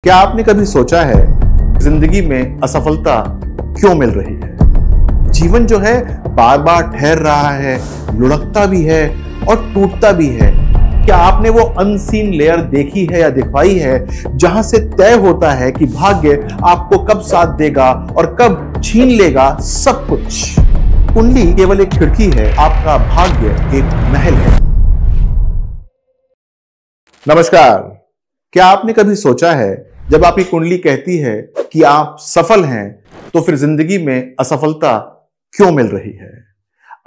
क्या आपने कभी सोचा है जिंदगी में असफलता क्यों मिल रही है? जीवन जो है बार बार ठहर रहा है, लुढ़कता भी है और टूटता भी है। क्या आपने वो अनसीन लेयर देखी है या दिखवाई है जहां से तय होता है कि भाग्य आपको कब साथ देगा और कब छीन लेगा सब कुछ? कुंडली केवल एक खिड़की है, आपका भाग्य एक महल है। नमस्कार। क्या आपने कभी सोचा है जब आपकी कुंडली कहती है कि आप सफल हैं तो फिर जिंदगी में असफलता क्यों मिल रही है?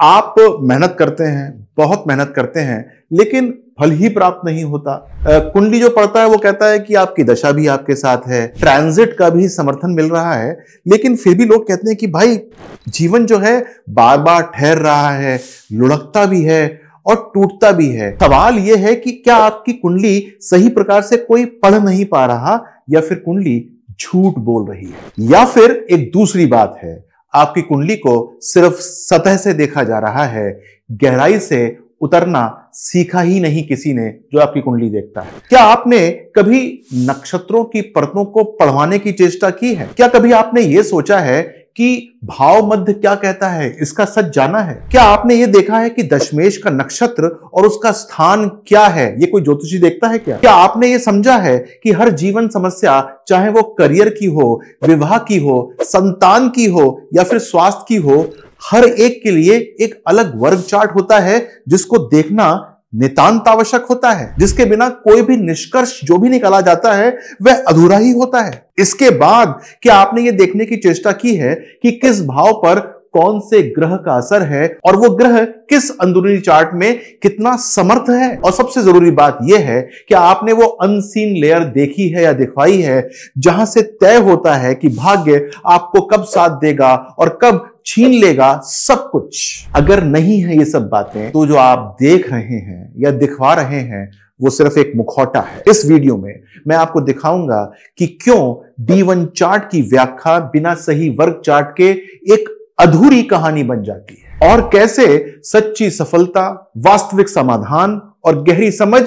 आप मेहनत करते हैं, बहुत मेहनत करते हैं, लेकिन फल ही प्राप्त नहीं होता। कुंडली जो पढ़ता है वो कहता है कि आपकी दशा भी आपके साथ है, ट्रांजिट का भी समर्थन मिल रहा है, लेकिन फिर भी लोग कहते हैं कि भाई जीवन जो है बार बार ठहर रहा है, लुढ़कता भी है और टूटता भी है। सवाल यह है कि क्या आपकी कुंडली सही प्रकार से कोई पढ़ नहीं पा रहा, या फिर कुंडली झूठ बोल रही है, या फिर एक दूसरी बात है, आपकी कुंडली को सिर्फ सतह से देखा जा रहा है, गहराई से उतरना सीखा ही नहीं किसी ने जो आपकी कुंडली देखता है। क्या आपने कभी नक्षत्रों की परतों को पढ़वाने की चेष्टा की है? क्या कभी आपने यह सोचा है कि भाव मध्य क्या कहता है, इसका सच जाना है? क्या आपने यह देखा है कि दशमेश का नक्षत्र और उसका स्थान क्या है, ये कोई ज्योतिषी देखता है क्या? क्या आपने यह समझा है कि हर जीवन समस्या, चाहे वो करियर की हो, विवाह की हो, संतान की हो या फिर स्वास्थ्य की हो, हर एक के लिए एक अलग वर्ग चार्ट होता है जिसको देखना नितांत आवश्यक होता है, जिसके बिना कोई भी निष्कर्ष जो भी निकाला जाता है वह अधूरा ही होता है। इसके बाद क्या आपने यह देखने की चेष्टा की है कि किस भाव पर कौन से ग्रह का असर है और वो ग्रह किस अंदरूनी चार्ट में कितना समर्थ है? और सबसे जरूरी बात यह है कि आपने वो अनसीन लेयर देखी है या दिखवाई है जहां से तय होता है कि भाग्य आपको कब साथ देगा और कब छीन लेगा सब कुछ। अगर नहीं है ये सब बातें, तो जो आप देख रहे हैं या दिखवा रहे हैं वो सिर्फ एक मुखौटा है। इस वीडियो में मैं आपको दिखाऊंगा कि क्यों D1 चार्ट की व्याख्या बिना सही वर्ग चार्ट के एक अधूरी कहानी बन जाती है, और कैसे सच्ची सफलता, वास्तविक समाधान और गहरी समझ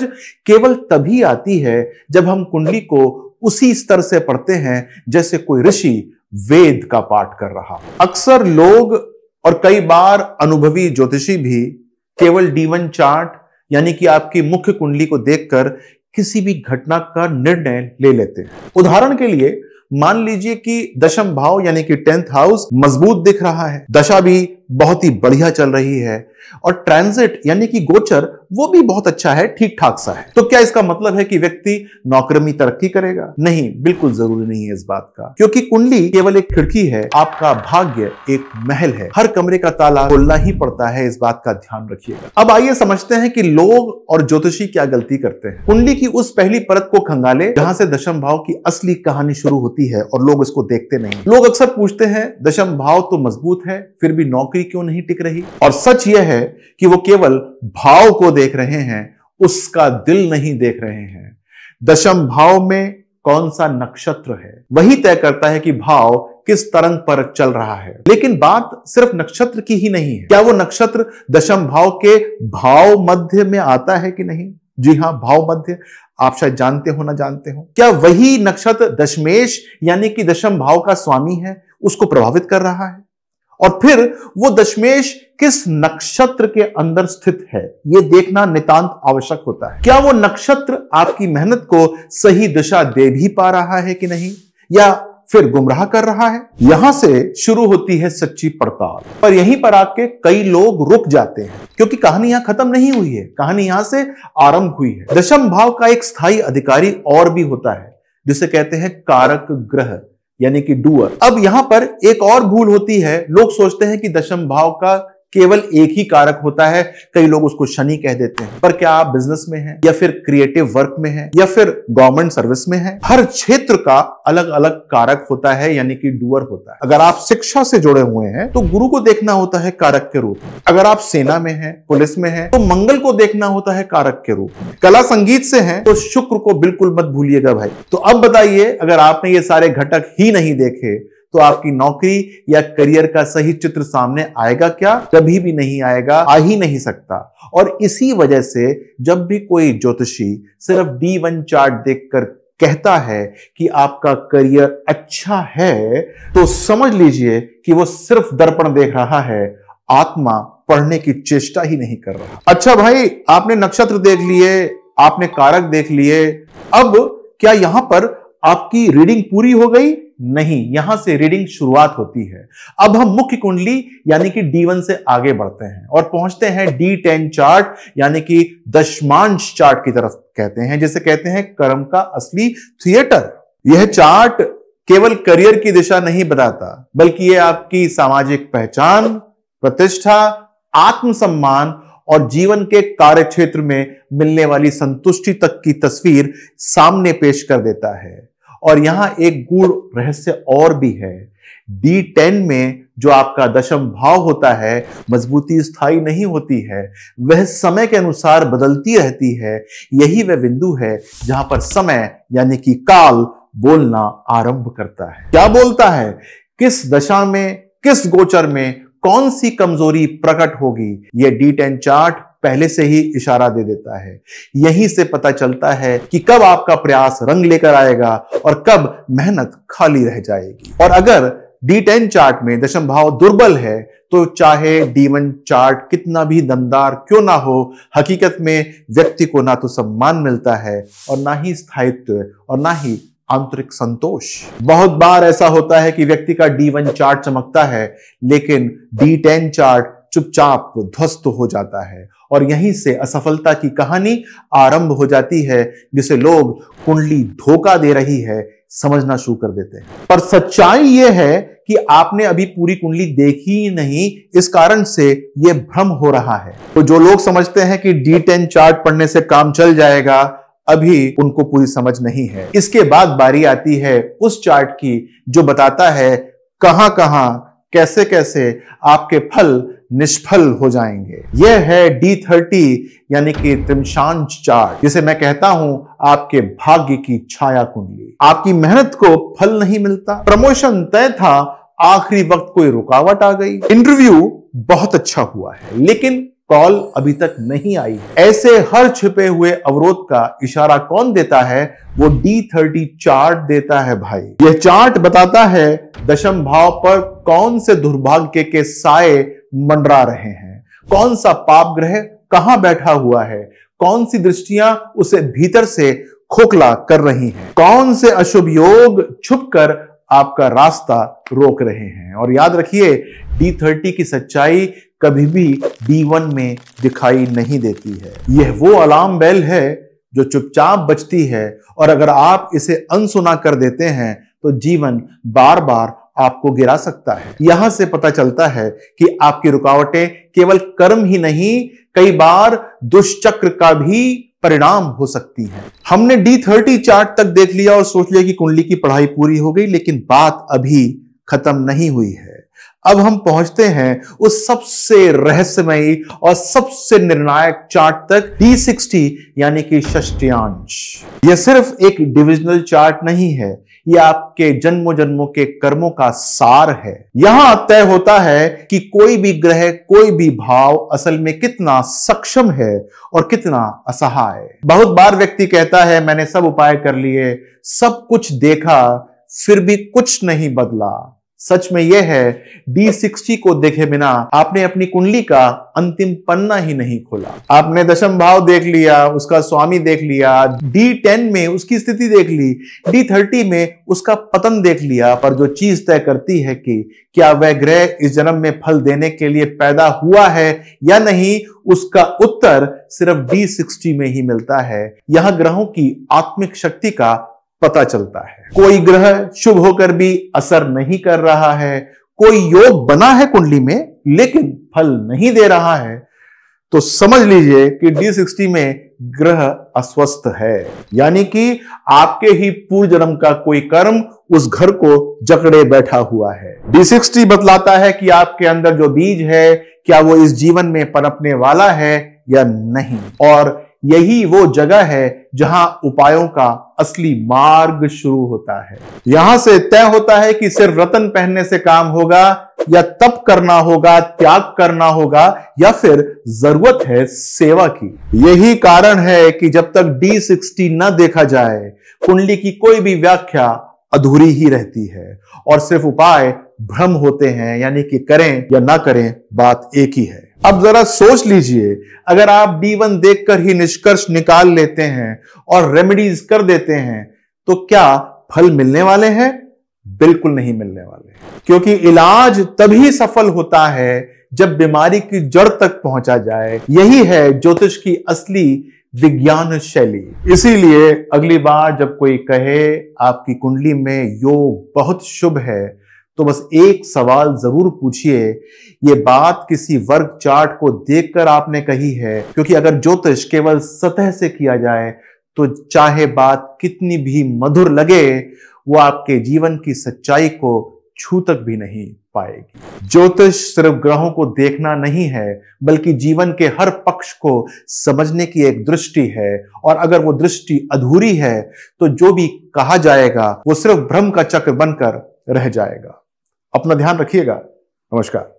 केवल तभी आती है जब हम कुंडली को उसी स्तर से पढ़ते हैं जैसे कोई ऋषि वेद का पाठ कर रहा। अक्सर लोग और कई बार अनुभवी ज्योतिषी भी केवल D1 चार्ट यानी कि आपकी मुख्य कुंडली को देखकर किसी भी घटना का निर्णय ले लेते हैं। उदाहरण के लिए मान लीजिए कि दशम भाव यानी कि 10th हाउस मजबूत दिख रहा है, दशा भी बहुत ही बढ़िया चल रही है, और ट्रांजिट यानी कि गोचर वो भी बहुत अच्छा है, ठीक ठाक सा है। तो क्या इसका मतलब है कि व्यक्ति नौकरी में तरक्की करेगा? नहीं, बिल्कुल जरूरी नहीं है इस बात का, क्योंकि कुंडली केवल एक खिड़की है, आपका भाग्य एक महल है। हर कमरे का ताला खोलना ही पड़ता है, इस बात का ध्यान रखिएगा। अब आइए समझते हैं कि लोग और ज्योतिषी क्या गलती करते हैं। कुंडली की उस पहली परत को खंगाले जहां से दशम भाव की असली कहानी शुरू होती है, और लोग इसको देखते नहीं। लोग अक्सर पूछते हैं दशम भाव तो मजबूत है, फिर भी नौकरी क्यों नहीं टिक रही? और सच यह है कि वो केवल भाव को देख रहे हैं, उसका दिल नहीं देख रहे हैं। दशम भाव में कौन सा नक्षत्र है वही तय करता है कि भाव किस तरंग पर चल रहा है। लेकिन बात सिर्फ नक्षत्र की ही नहीं है। क्या वो नक्षत्र दशम भाव के भाव मध्य में आता है कि नहीं? जी हां, भाव मध्य। आप शायद जानते हो ना जानते हो। क्या वही नक्षत्र दशमेश यानी कि दशम भाव का स्वामी है, उसको प्रभावित कर रहा है? और फिर वो दशमेश किस नक्षत्र के अंदर स्थित है, यह देखना नितांत आवश्यक होता है। क्या वो नक्षत्र आपकी मेहनत को सही दिशा दे भी पा रहा है कि नहीं, या फिर गुमराह कर रहा है? यहां से शुरू होती है सच्ची पड़ताल, पर यहीं पर आके कई लोग रुक जाते हैं, क्योंकि कहानी यहां खत्म नहीं हुई है, कहानी यहां से आरंभ हुई है। दशम भाव का एक स्थायी अधिकारी और भी होता है जिसे कहते हैं कारक ग्रह यानी कि डूअर। अब यहां पर एक और भूल होती है। लोग सोचते हैं कि दशम भाव का केवल एक ही कारक होता है, कई लोग उसको शनि कह देते हैं। पर क्या आप बिजनेस में हैं, या फिर क्रिएटिव वर्क में हैं, या फिर गवर्नमेंट सर्विस में हैं? हर क्षेत्र का अलग अलग कारक होता है यानी कि डूअर होता है। अगर आप शिक्षा से जुड़े हुए हैं तो गुरु को देखना होता है कारक के रूप में। अगर आप सेना में हैं, पुलिस में हैं, तो मंगल को देखना होता है कारक के रूप में। कला संगीत से हैं तो शुक्र को बिल्कुल मत भूलिएगा भाई। तो अब बताइए, अगर आपने ये सारे घटक ही नहीं देखे तो आपकी नौकरी या करियर का सही चित्र सामने आएगा क्या? कभी भी नहीं आएगा, आ ही नहीं सकता। और इसी वजह से जब भी कोई ज्योतिषी सिर्फ D1 चार्ट देखकर कहता है कि आपका करियर अच्छा है, तो समझ लीजिए कि वो सिर्फ दर्पण देख रहा है, आत्मा पढ़ने की चेष्टा ही नहीं कर रहा। अच्छा भाई, आपने नक्षत्र देख लिए, आपने कारक देख लिए, अब क्या यहां पर आपकी रीडिंग पूरी हो गई? नहीं, यहां से रीडिंग शुरुआत होती है। अब हम मुख्य कुंडली यानी कि D1 से आगे बढ़ते हैं और पहुंचते हैं D10 चार्ट यानी कि दशमांश चार्ट की तरफ कहते हैं, जिसे कहते हैं कर्म का असली थिएटर। यह चार्ट केवल करियर की दिशा नहीं बताता, बल्कि यह आपकी सामाजिक पहचान, प्रतिष्ठा, आत्मसम्मान और जीवन के कार्य क्षेत्र में मिलने वाली संतुष्टि तक की तस्वीर सामने पेश कर देता है। और यहां एक गूढ़ रहस्य और भी है। D10 में जो आपका दशम भाव होता है, मजबूती स्थायी नहीं होती है, वह समय के अनुसार बदलती रहती है। यही वह बिंदु है जहां पर समय यानी कि काल बोलना आरंभ करता है। क्या बोलता है? किस दशा में, किस गोचर में कौन सी कमजोरी प्रकट होगी, यह D10 चार्ट पहले से ही इशारा दे देता है। यहीं से पता चलता है कि कब आपका प्रयास रंग लेकर आएगा और कब मेहनत खाली रह जाएगी। और अगर D10 चार्ट में दशम भाव दुर्बल है, तो चाहे D1 चार्ट कितना भी दमदार क्यों ना हो, हकीकत में व्यक्ति को ना तो सम्मान मिलता है और ना ही स्थायित्व और ना ही आंतरिक संतोष। बहुत बार ऐसा होता है कि व्यक्ति का D1 चार्ट चमकता है, लेकिन D10 चार्ट चुपचाप ध्वस्त हो जाता है और यहीं से असफलता की कहानी आरंभ हो जाती है, जिसे लोग कुंडली धोखा दे रही है समझना शुरू कर देते हैं। पर सच्चाई यह है कि आपने अभी पूरी कुंडली देखी ही नहीं, इस कारण से यह भ्रम हो रहा है। तो जो लोग समझते हैं कि D10 चार्ट पढ़ने से काम चल जाएगा, अभी उनको पूरी समझ नहीं है। इसके बाद बारी आती है उस चार्ट की जो बताता है कहां कहां कैसे कैसे आपके फल निष्फल हो जाएंगे। यह है D30 यानी कि त्रिमशांश चार्ट, जिसे मैं कहता हूं आपके भाग्य की छाया कुंडली। आपकी मेहनत को फल नहीं मिलता, प्रमोशन तय था, आखिरी वक्त कोई रुकावट आ गई, इंटरव्यू बहुत अच्छा हुआ है लेकिन कॉल अभी तक नहीं आई। ऐसे हर छिपे हुए अवरोध का इशारा कौन देता है? वो D30 चार्ट देता है भाई। यह चार्ट बताता है दशम भाव पर कौन से दुर्भाग्य के साए मंडरा रहे हैं, कौन सा पाप ग्रह कहां बैठा हुआ है, कौन सी दृष्टियां उसे भीतर से खोखला कर रही हैं, कौन से अशुभ योग छुपकर आपका रास्ता रोक रहे हैं। और याद रखिए, D30 की सच्चाई कभी भी D1 में दिखाई नहीं देती है। यह वो अलार्म बेल है जो चुपचाप बजती है और अगर आप इसे अनसुना कर देते हैं तो जीवन बार बार आपको गिरा सकता है। यहां से पता चलता है कि आपकी रुकावटें केवल कर्म ही नहीं, कई बार दुष्चक्र का भी परिणाम हो सकती है। हमने D30 चार्ट तक देख लिया और सोच लिया कि कुंडली की पढ़ाई पूरी हो गई, लेकिन बात अभी खत्म नहीं हुई है। अब हम पहुंचते हैं उस सबसे रहस्यमयी और सबसे निर्णायक चार्ट तक, D60 यानी कि षष्ठ्यांश। यह सिर्फ एक डिविजनल चार्ट नहीं है, यह आपके जन्मों जन्मों के कर्मों का सार है। यहां तय होता है कि कोई भी ग्रह, कोई भी भाव असल में कितना सक्षम है और कितना असहाय। बहुत बार व्यक्ति कहता है मैंने सब उपाय कर लिए, सब कुछ देखा, फिर भी कुछ नहीं बदला। सच में यह है, D60 को देखे बिना आपने अपनी कुंडली का अंतिम पन्ना ही नहीं खोला। आपने दशम भाव देख लिया, उसका स्वामी देख लिया, D10 में उसकी स्थिति देख ली, D30 में उसका पतन देख लिया, पर जो चीज तय करती है कि क्या वह ग्रह इस जन्म में फल देने के लिए पैदा हुआ है या नहीं, उसका उत्तर सिर्फ D60 में ही मिलता है। यह ग्रहों की आत्मिक शक्ति का पता चलता है। कोई ग्रह शुभ होकर भी असर नहीं कर रहा है, कोई योग बना है कुंडली में लेकिन फल नहीं दे रहा है, तो समझ लीजिए कि D60 में ग्रह अस्वस्थ है, यानी कि आपके ही पूर्व जन्म का कोई कर्म उस घर को जकड़े बैठा हुआ है। D60 बतलाता है कि आपके अंदर जो बीज है, क्या वो इस जीवन में पनपने वाला है या नहीं। और यही वो जगह है जहां उपायों का असली मार्ग शुरू होता है। यहां से तय होता है कि सिर्फ रत्न पहनने से काम होगा या तप करना होगा, त्याग करना होगा, या फिर जरूरत है सेवा की। यही कारण है कि जब तक D60 न देखा जाए कुंडली की कोई भी व्याख्या अधूरी ही रहती है और सिर्फ उपाय भ्रम होते हैं, यानी कि करें या ना करें बात एक ही है। अब जरा सोच लीजिए, अगर आप D1 देखकर ही निष्कर्ष निकाल लेते हैं और रेमेडीज कर देते हैं तो क्या फल मिलने वाले हैं? बिल्कुल नहीं मिलने वाले, क्योंकि इलाज तभी सफल होता है जब बीमारी की जड़ तक पहुंचा जाए। यही है ज्योतिष की असली विज्ञान शैली। इसीलिए अगली बार जब कोई कहे आपकी कुंडली में योग बहुत शुभ है, तो बस एक सवाल जरूर पूछिए, ये बात किसी वर्ग चार्ट को देखकर आपने कही है? क्योंकि अगर ज्योतिष केवल सतह से किया जाए तो चाहे बात कितनी भी मधुर लगे, वो आपके जीवन की सच्चाई को छू तक भी नहीं पाएगी। ज्योतिष सिर्फ ग्रहों को देखना नहीं है, बल्कि जीवन के हर पक्ष को समझने की एक दृष्टि है, और अगर वो दृष्टि अधूरी है तो जो भी कहा जाएगा वो सिर्फ भ्रम का चक्र बनकर रह जाएगा। अपना ध्यान रखिएगा। नमस्कार।